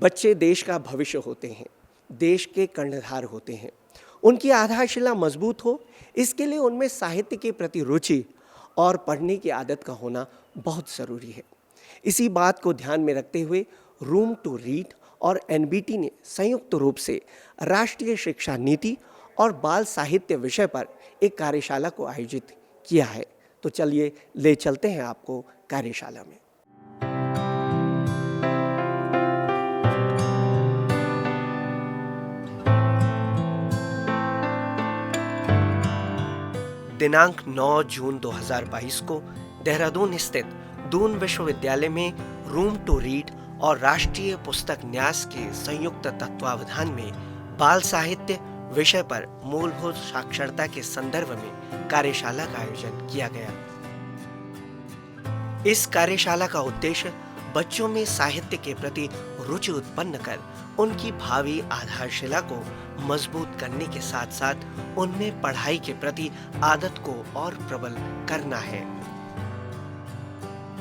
बच्चे देश का भविष्य होते हैं, देश के कर्णधार होते हैं। उनकी आधारशिला मजबूत हो, इसके लिए उनमें साहित्य के प्रति रुचि और पढ़ने की आदत का होना बहुत ज़रूरी है। इसी बात को ध्यान में रखते हुए रूम टू रीड और एनबीटी ने संयुक्त रूप से राष्ट्रीय शिक्षा नीति और बाल साहित्य विषय पर एक कार्यशाला को आयोजित किया है। तो चलिए ले चलते हैं आपको कार्यशाला में। दिनांक 9 जून 2022 को देहरादून स्थित दून विश्वविद्यालय में रूम टू रीड और राष्ट्रीय पुस्तक न्यास के संयुक्त तत्वावधान में बाल साहित्य विषय पर मूलभूत साक्षरता के संदर्भ में कार्यशाला का आयोजन किया गया। इस कार्यशाला का उद्देश्य बच्चों में साहित्य के प्रति रुचि उत्पन्न कर उनकी भावी आधारशिला को मजबूत करने के साथ साथ उनमें पढ़ाई के प्रति आदत को और प्रबल करना है।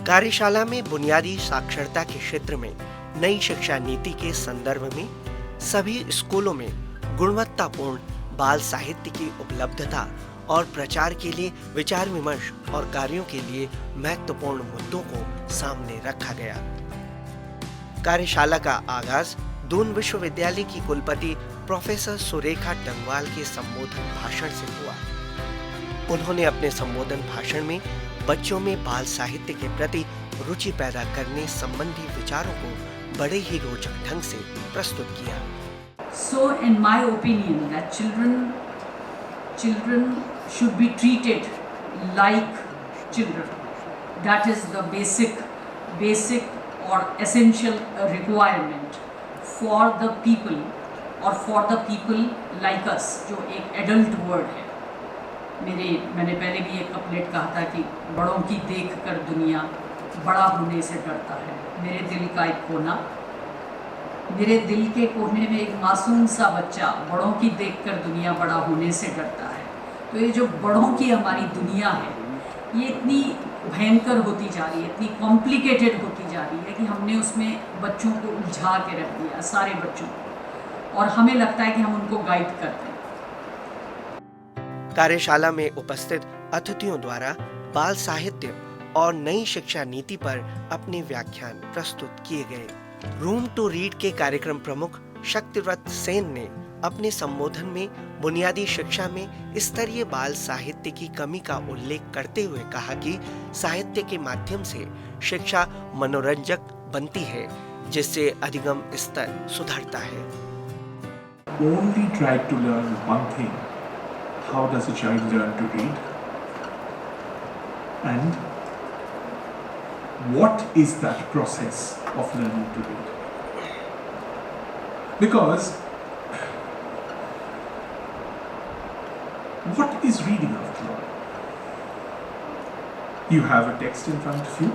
कार्यशाला में बुनियादी साक्षरता के क्षेत्र में नई शिक्षा नीति के संदर्भ में सभी स्कूलों में गुणवत्तापूर्ण बाल साहित्य की उपलब्धता और प्रचार के लिए विचार विमर्श और कार्यों के लिए महत्वपूर्ण मुद्दों को सामने रखा गया। कार्यशाला का आगाज दून विश्वविद्यालय की कुलपति प्रोफेसर सुरेखा टंगवाल के संबोधन भाषण से हुआ। उन्होंने अपने संबोधन भाषण में बच्चों में बाल साहित्य के प्रति रुचि पैदा करने संबंधी विचारों को बड़े ही रोचक ढंग से प्रस्तुत किया। So in my opinion that children should be treated like children. That is the basic or essential requirement for the people or for the people like us, जो एक adult word है। मैंने पहले भी एक कपलेट कहा था कि बड़ों की देख कर दुनिया बड़ा होने से डरता है। मेरे दिल का एक कोना, मेरे दिल के कोने में एक मासूम सा बच्चा बड़ों की देखकर दुनिया बड़ा होने से डरता है। तो ये जो बड़ों की हमारी दुनिया है, ये इतनी भयंकर होती जा रही है, इतनी कॉम्प्लिकेटेड होती जा रही है कि हमने उसमें बच्चों को उलझा के रख दिया, सारे बच्चों को, और हमें लगता है कि हम उनको गाइड करते हैं। कार्यशाला में उपस्थित अतिथियों द्वारा बाल साहित्य और नई शिक्षा नीति पर अपने व्याख्यान प्रस्तुत किए गए। रूम टू रीड के कार्यक्रम प्रमुख शक्तिव्रत सेन ने अपने संबोधन में बुनियादी शिक्षा में स्तरीय बाल साहित्य की कमी का उल्लेख करते हुए कहा कि साहित्य के माध्यम से शिक्षा मनोरंजक बनती है, जिससे अधिगम स्तर सुधरता है। Only try to learn one thing. How does a child learn to read? And what is that process of learning to read? Because what is reading after all? You have a text in front of you.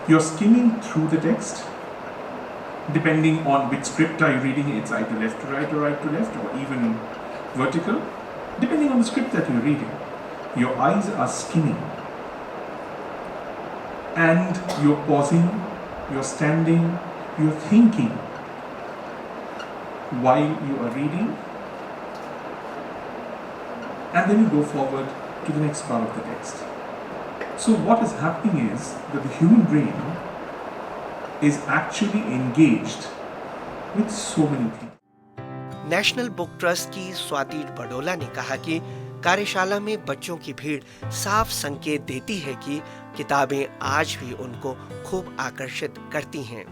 You're skimming through the text. Depending on which script are you reading, it's either left to right or right to left or even vertical. Depending on the script that you're reading, your eyes are skimming and you're pausing, you're standing, you're thinking while you are reading, and then you go forward to the next part of the text. So what is happening is that the human brain is actually engaged with so many things. National book trust की स्वाति बडोला ने कहा कि कार्यशाला में बच्चों की भीड़ साफ संकेत देती है कि किताबें आज भी उनको खूब आकर्षित करती हैं।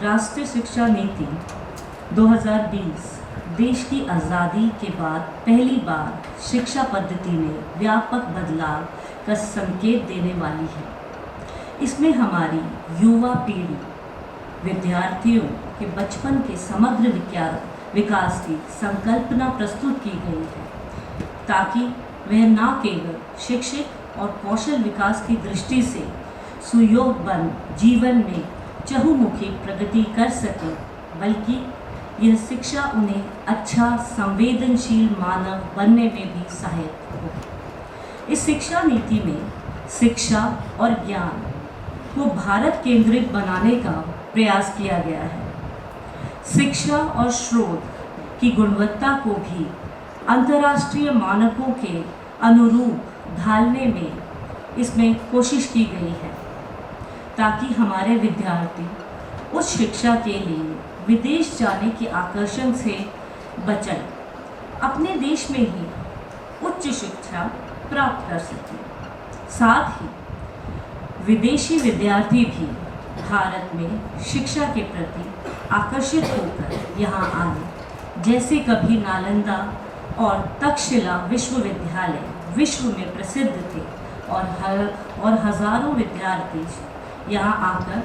राष्ट्रीय शिक्षा नीति 2020 देश की आज़ादी के बाद पहली बार शिक्षा पद्धति में व्यापक बदलाव का संकेत देने वाली है। इसमें हमारी युवा पीढ़ी विद्यार्थियों के बचपन के समग्र विकास की संकल्पना प्रस्तुत की गई है, ताकि वह न केवल शैक्षिक और कौशल विकास की दृष्टि से सुयोग्य जीवन में चहुमुखी प्रगति कर सके, बल्कि यह शिक्षा उन्हें अच्छा संवेदनशील मानव बनने में भी सहायक हो। इस शिक्षा नीति में शिक्षा और ज्ञान को भारत केंद्रित बनाने का प्रयास किया गया है। शिक्षा और शोध की गुणवत्ता को भी अंतर्राष्ट्रीय मानकों के अनुरूप ढालने में इसमें कोशिश की गई है, ताकि हमारे विद्यार्थी उच्च शिक्षा के लिए विदेश जाने के आकर्षण से बचें, अपने देश में ही उच्च शिक्षा प्राप्त कर सकें। साथ ही विदेशी विद्यार्थी भी भारत में शिक्षा के प्रति आकर्षित होकर यहाँ आए, जैसे कभी नालंदा और तक्षशिला विश्वविद्यालय विश्व में प्रसिद्ध थे और हजारों विद्यार्थी यहाँ आकर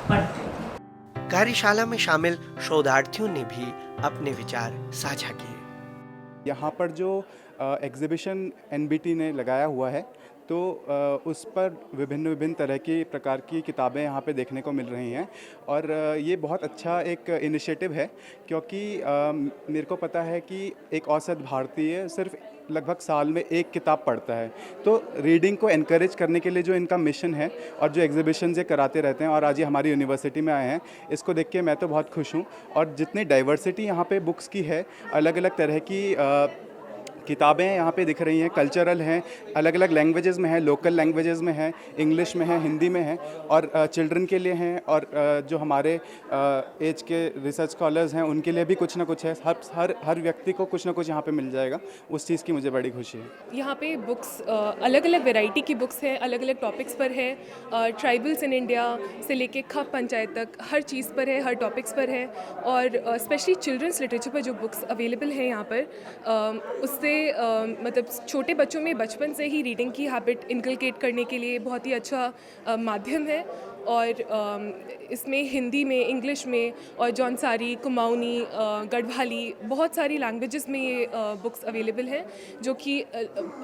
पढ़ते थे। कार्यशाला में शामिल शोधार्थियों ने भी अपने विचार साझा किए। यहाँ पर जो एग्ज़िबिशन एनबीटी ने लगाया हुआ है, तो उस पर विभिन्न तरह की प्रकार की किताबें यहाँ पे देखने को मिल रही हैं, और ये बहुत अच्छा एक इनिशिएटिव है, क्योंकि मेरे को पता है कि एक औसत भारतीय सिर्फ लगभग साल में एक किताब पढ़ता है। तो रीडिंग को एनकरेज करने के लिए जो इनका मिशन है और जो एग्जीबिशन ये कराते रहते हैं, और आज ये हमारी यूनिवर्सिटी में आए हैं, इसको देख के मैं तो बहुत खुश हूँ। और जितनी डाइवर्सिटी यहाँ पे बुक्स की है, अलग अलग तरह की किताबें यहाँ पे दिख रही हैं, कल्चरल हैं, अलग अलग लैंग्वेजेस में है, लोकल लैंग्वेजेस में है, इंग्लिश में है, हिंदी में है, और चिल्ड्रन के लिए हैं, और जो हमारे एज के रिसर्च स्कॉलर्स हैं उनके लिए भी कुछ ना कुछ है। हर व्यक्ति को कुछ ना कुछ यहाँ पे मिल जाएगा। उस चीज़ की मुझे बड़ी खुशी है। यहाँ पे बुक्स अलग अलग वैरायटी की बुक्स हैं, अलग अलग टॉपिक्स पर है। ट्राइबल्स इन इंडिया से लेके खप पंचायत तक हर चीज़ पर है, हर टॉपिक्स पर है। और स्पेशली चिल्ड्रंस लिटरेचर पर जो बुक्स अवेलेबल हैं यहाँ पर, उससे मतलब छोटे बच्चों में बचपन से ही रीडिंग की हैबिट इनकलकेट करने के लिए बहुत ही अच्छा माध्यम है। और इसमें हिंदी में, इंग्लिश में और जौनसारी, कुमाऊनी, गढ़वाली, बहुत सारी लैंग्वेजेस में ये बुक्स अवेलेबल हैं, जो कि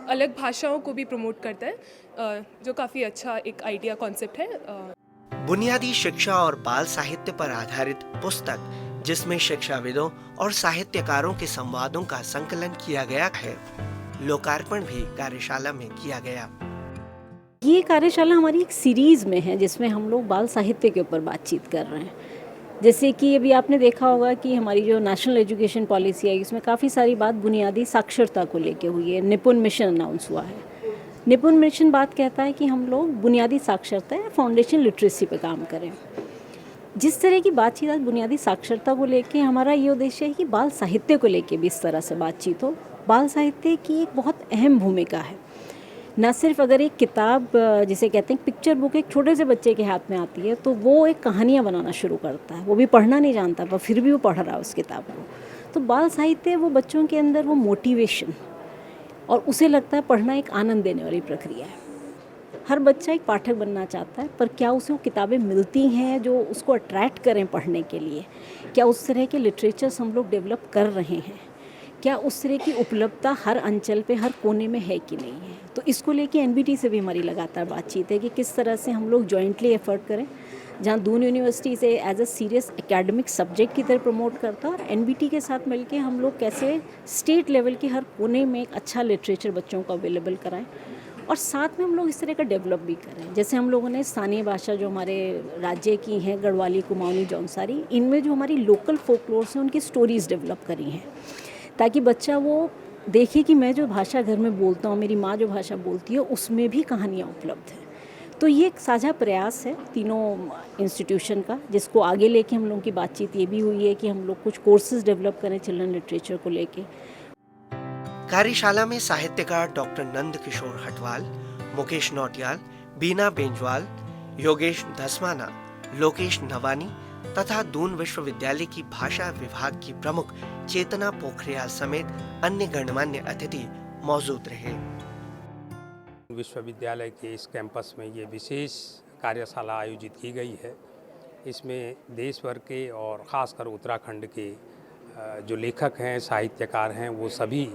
अलग भाषाओं को भी प्रमोट करता है, जो काफ़ी अच्छा एक आइडिया कॉन्सेप्ट है। बुनियादी शिक्षा और बाल साहित्य पर आधारित पुस्तक, जिसमें शिक्षाविदों और साहित्यकारों के संवादों का संकलन किया गया है, लोकार्पण भी कार्यशाला में किया गया। ये कार्यशाला हमारी एक सीरीज़ में है, जिसमें हम लोग बाल साहित्य के ऊपर बातचीत कर रहे हैं। जैसे कि अभी आपने देखा होगा कि हमारी जो नेशनल एजुकेशन पॉलिसी है, इसमें काफ़ी सारी बात बुनियादी साक्षरता को लेके हुई है। निपुण मिशन अनाउंस हुआ है। निपुण मिशन बात कहता है कि हम लोग बुनियादी साक्षरता या फाउंडेशन लिटरेसी पे काम करें। जिस तरह की बातचीत आज बुनियादी साक्षरता को लेके, हमारा ये उद्देश्य है कि बाल साहित्य को लेके भी इस तरह से बातचीत हो। बाल साहित्य की एक बहुत अहम भूमिका है। न सिर्फ अगर एक किताब, जिसे कहते हैं पिक्चर बुक, एक छोटे से बच्चे के हाथ में आती है, तो वो एक कहानियाँ बनाना शुरू करता है। वो भी पढ़ना नहीं जानता, पर फिर भी वो पढ़ रहा है उस किताब को। तो बाल साहित्य वो बच्चों के अंदर वो मोटिवेशन, और उसे लगता है पढ़ना एक आनंद देने वाली प्रक्रिया है। हर बच्चा एक पाठक बनना चाहता है, पर क्या उसे वो किताबें मिलती हैं जो उसको अट्रैक्ट करें पढ़ने के लिए? क्या उस तरह के लिटरेचर्स हम लोग डेवलप कर रहे हैं? क्या उस तरह की उपलब्धता हर अंचल पे, हर कोने में है कि नहीं है? तो इसको लेके एनबीटी से भी हमारी लगातार बातचीत है कि किस तरह से हम लोग जॉइंटली एफर्ट करें, जहाँ दून यूनिवर्सिटी से as a serious academic subject की तरह प्रमोट करता है, और एनबीटी के साथ मिलके हम लोग कैसे स्टेट लेवल के हर कोने में एक अच्छा लिटरेचर बच्चों को अवेलेबल कराएं, और साथ में हम लोग इस तरह का डेवलप भी करें। जैसे हम लोगों ने स्थानीय भाषा जो हमारे राज्य की हैं, गढ़वाली, कुमाऊनी, जौनसारी, इनमें जो हमारी लोकल फोकलोर्स हैं उनकी स्टोरीज़ डेवलप करी हैं, ताकि बच्चा वो देखे कि मैं जो भाषा घर में बोलता हूँ, मेरी माँ जो भाषा बोलती है, उसमें भी कहानियाँ उपलब्ध हैं। तो ये एक साझा प्रयास है तीनों इंस्टीट्यूशन का, जिसको आगे लेके हम लोगों की बातचीत ये भी हुई है कि हम लोग कुछ कोर्सेज डेवलप करें चिल्ड्रन लिटरेचर को लेके। कार्यशाला में साहित्यकार डॉक्टर नंद किशोर हटवाल, मुकेश नौटियाल, बीना बेंजवाल, योगेश धसमाना, लोकेश नवानी तथा दून विश्वविद्यालय की भाषा विभाग की प्रमुख चेतना पोखरियाल समेत अन्य गणमान्य अतिथि मौजूद रहे। विश्वविद्यालय के इस कैंपस में ये विशेष कार्यशाला आयोजित की गई है। इसमें देश भर के और ख़ासकर उत्तराखंड के जो लेखक हैं, साहित्यकार हैं, वो सभी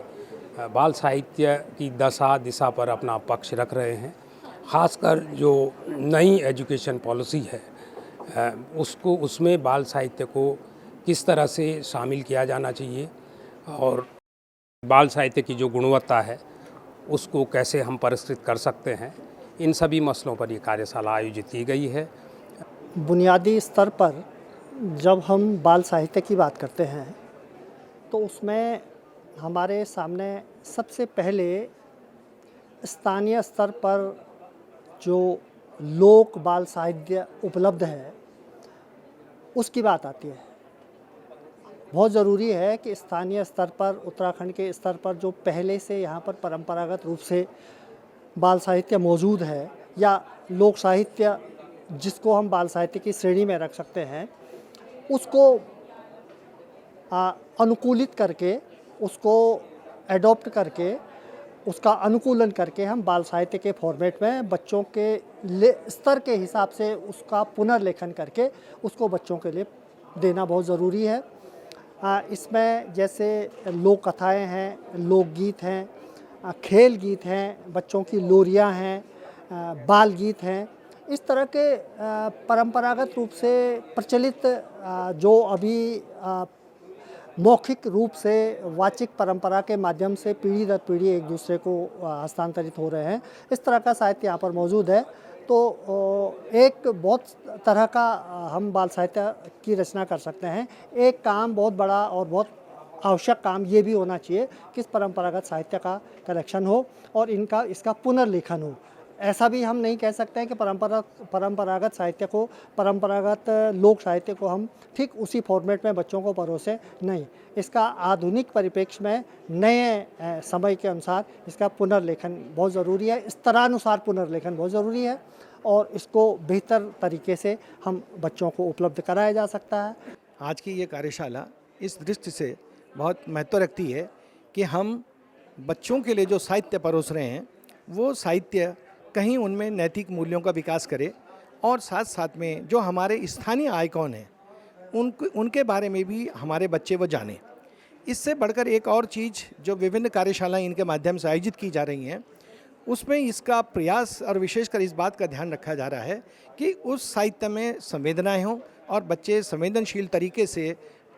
बाल साहित्य की दशा दिशा पर अपना पक्ष रख रहे हैं। ख़ासकर जो नई एजुकेशन पॉलिसी है उसमें बाल साहित्य को किस तरह से शामिल किया जाना चाहिए, और बाल साहित्य की जो गुणवत्ता है उसको कैसे हम परिष्कृत कर सकते हैं, इन सभी मसलों पर ये कार्यशाला आयोजित की गई है। बुनियादी स्तर पर जब हम बाल साहित्य की बात करते हैं तो उसमें हमारे सामने सबसे पहले स्थानीय स्तर पर जो लोक बाल साहित्य उपलब्ध है उसकी बात आती है। बहुत ज़रूरी है कि स्थानीय स्तर पर, उत्तराखंड के स्तर पर जो पहले से यहाँ पर परंपरागत रूप से बाल साहित्य मौजूद है या लोक साहित्य जिसको हम बाल साहित्य की श्रेणी में रख सकते हैं, उसको अनुकूलित करके, उसको एडॉप्ट करके, उसका अनुकूलन करके हम बाल साहित्य के फॉर्मेट में बच्चों के स्तर के हिसाब से उसका पुनर्लेखन करके उसको बच्चों के लिए देना बहुत ज़रूरी है। इसमें जैसे लोक कथाएँ हैं, लोकगीत हैं, खेल गीत हैं, बच्चों की लोरियाँ हैं, बाल गीत हैं, इस तरह के परंपरागत रूप से प्रचलित जो अभी मौखिक रूप से वाचिक परंपरा के माध्यम से पीढ़ी दर पीढ़ी एक दूसरे को हस्तांतरित हो रहे हैं, इस तरह का साहित्य यहाँ पर मौजूद है। तो एक बहुत तरह का हम बाल साहित्य की रचना कर सकते हैं। एक काम बहुत बड़ा और बहुत आवश्यक काम ये भी होना चाहिए कि इस परंपरागत साहित्य का कलेक्शन हो और इसका पुनर्लेखन हो। ऐसा भी हम नहीं कह सकते हैं कि परंपरागत साहित्य को, परंपरागत लोक साहित्य को हम ठीक उसी फॉर्मेट में बच्चों को परोसे, नहीं। इसका आधुनिक परिप्रेक्ष्य में नए समय के अनुसार इसका पुनर्लेखन बहुत ज़रूरी है, स्तरानुसार पुनर्लेखन बहुत ज़रूरी है और इसको बेहतर तरीके से हम बच्चों को उपलब्ध कराया जा सकता है। आज की ये कार्यशाला इस दृष्टि से बहुत महत्व रखती है कि हम बच्चों के लिए जो साहित्य परोस रहे हैं वो साहित्य कहीं उनमें नैतिक मूल्यों का विकास करे और साथ साथ में जो हमारे स्थानीय आइकॉन हैं उनके बारे में भी हमारे बच्चे वो जाने। इससे बढ़कर एक और चीज़ जो विभिन्न कार्यशालाएं इनके माध्यम से आयोजित की जा रही हैं उसमें इसका प्रयास और विशेषकर इस बात का ध्यान रखा जा रहा है कि उस साहित्य में संवेदनाएं हों और बच्चे संवेदनशील तरीके से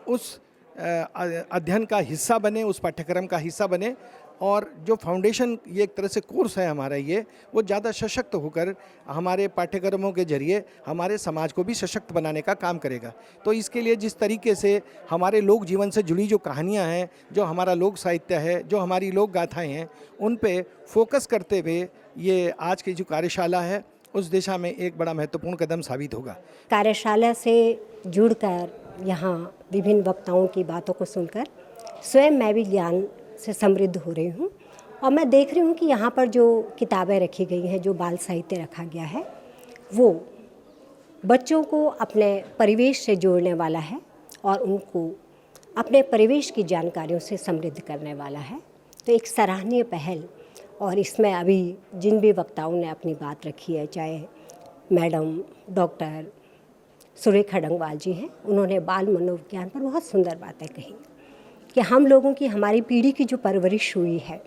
उस अध्ययन का हिस्सा बने, उस पाठ्यक्रम का हिस्सा बने और जो फाउंडेशन ये एक तरह से कोर्स है हमारा ये, वो ज़्यादा सशक्त होकर हमारे पाठ्यक्रमों के जरिए हमारे समाज को भी सशक्त बनाने का काम करेगा। तो इसके लिए जिस तरीके से हमारे लोक जीवन से जुड़ी जो कहानियाँ हैं, जो हमारा लोक साहित्य है, जो हमारी लोक गाथाएँ हैं, उन पे फोकस करते हुए ये आज की जो कार्यशाला है उस दिशा में एक बड़ा महत्वपूर्ण कदम साबित होगा। कार्यशाला से जुड़कर यहाँ विभिन्न वक्ताओं की बातों को सुनकर स्वयं मैं भी ज्ञान से समृद्ध हो रही हूँ और मैं देख रही हूँ कि यहाँ पर जो किताबें रखी गई हैं, जो बाल साहित्य रखा गया है, वो बच्चों को अपने परिवेश से जोड़ने वाला है और उनको अपने परिवेश की जानकारियों से समृद्ध करने वाला है। तो एक सराहनीय पहल, और इसमें अभी जिन भी वक्ताओं ने अपनी बात रखी है, चाहे मैडम डॉक्टर सुरेखा डंगवाल जी हैं, उन्होंने बाल मनोविज्ञान पर बहुत सुंदर बातें कही कि हम लोगों की, हमारी पीढ़ी की जो परवरिश हुई है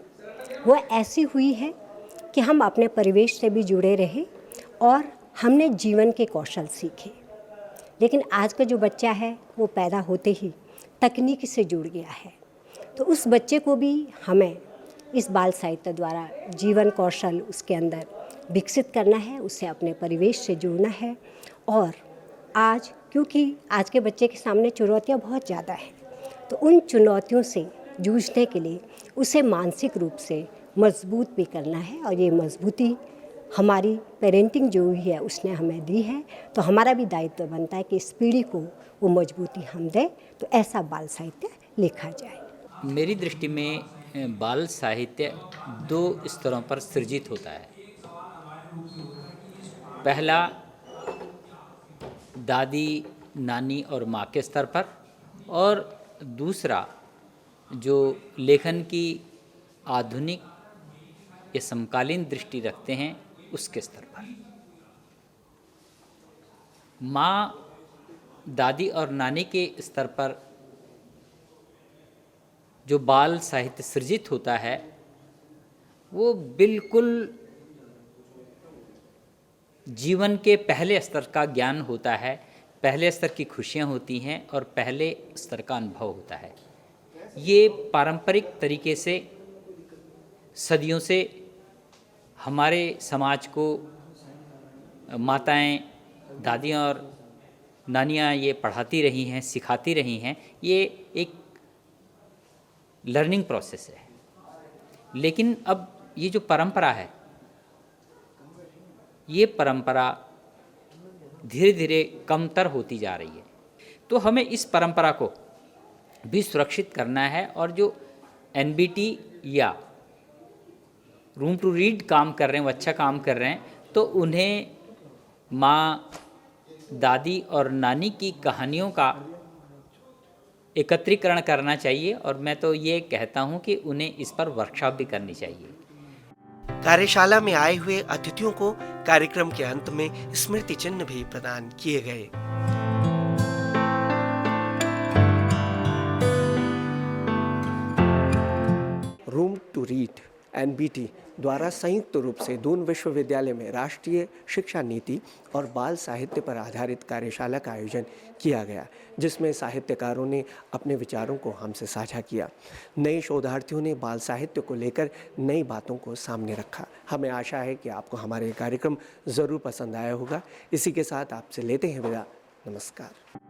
वो ऐसी हुई है कि हम अपने परिवेश से भी जुड़े रहे और हमने जीवन के कौशल सीखे। लेकिन आज का जो बच्चा है वो पैदा होते ही तकनीक से जुड़ गया है, तो उस बच्चे को भी हमें इस बाल साहित्य द्वारा जीवन कौशल उसके अंदर विकसित करना है, उससे अपने परिवेश से जुड़ना है। और आज क्योंकि आज के बच्चे के सामने चुनौतियाँ बहुत ज़्यादा हैं, तो उन चुनौतियों से जूझने के लिए उसे मानसिक रूप से मजबूत भी करना है और ये मजबूती हमारी पेरेंटिंग जो हुई है उसने हमें दी है। तो हमारा भी दायित्व बनता है कि इस पीढ़ी को वो मजबूती हम दें, तो ऐसा बाल साहित्य लिखा जाए। मेरी दृष्टि में बाल साहित्य दो स्तरों पर सृजित होता है। पहला दादी, नानी और माँ के स्तर पर, और दूसरा जो लेखन की आधुनिक या समकालीन दृष्टि रखते हैं उसके स्तर पर। माँ, दादी और नानी के स्तर पर जो बाल साहित्य सृजित होता है वो बिल्कुल जीवन के पहले स्तर का ज्ञान होता है, पहले स्तर की खुशियाँ होती हैं और पहले स्तर का अनुभव होता है। ये पारंपरिक तरीके से सदियों से हमारे समाज को माताएं, दादियाँ और नानियाँ ये पढ़ाती रही हैं, सिखाती रही हैं, ये एक लर्निंग प्रोसेस है। लेकिन अब ये जो परंपरा है, ये परंपरा धीरे धीरे कमतर होती जा रही है। तो हमें इस परंपरा को भी सुरक्षित करना है और जो एनबीटी या रूम टू रीड काम कर रहे हैं, वो अच्छा काम कर रहे हैं, तो उन्हें माँ, दादी और नानी की कहानियों का एकत्रीकरण करना चाहिए और मैं तो ये कहता हूँ कि उन्हें इस पर वर्कशॉप भी करनी चाहिए। कार्यशाला में आए हुए अतिथियों को कार्यक्रम के अंत में स्मृति चिन्ह भी प्रदान किए गए। रूम टू रीड एनबीटी द्वारा संयुक्त रूप से दून विश्वविद्यालय में राष्ट्रीय शिक्षा नीति और बाल साहित्य पर आधारित कार्यशाला का आयोजन किया गया, जिसमें साहित्यकारों ने अपने विचारों को हमसे साझा किया। नए शोधार्थियों ने बाल साहित्य को लेकर नई बातों को सामने रखा। हमें आशा है कि आपको हमारे कार्यक्रम ज़रूर पसंद आया होगा। इसी के साथ आपसे लेते हैं विदा। नमस्कार।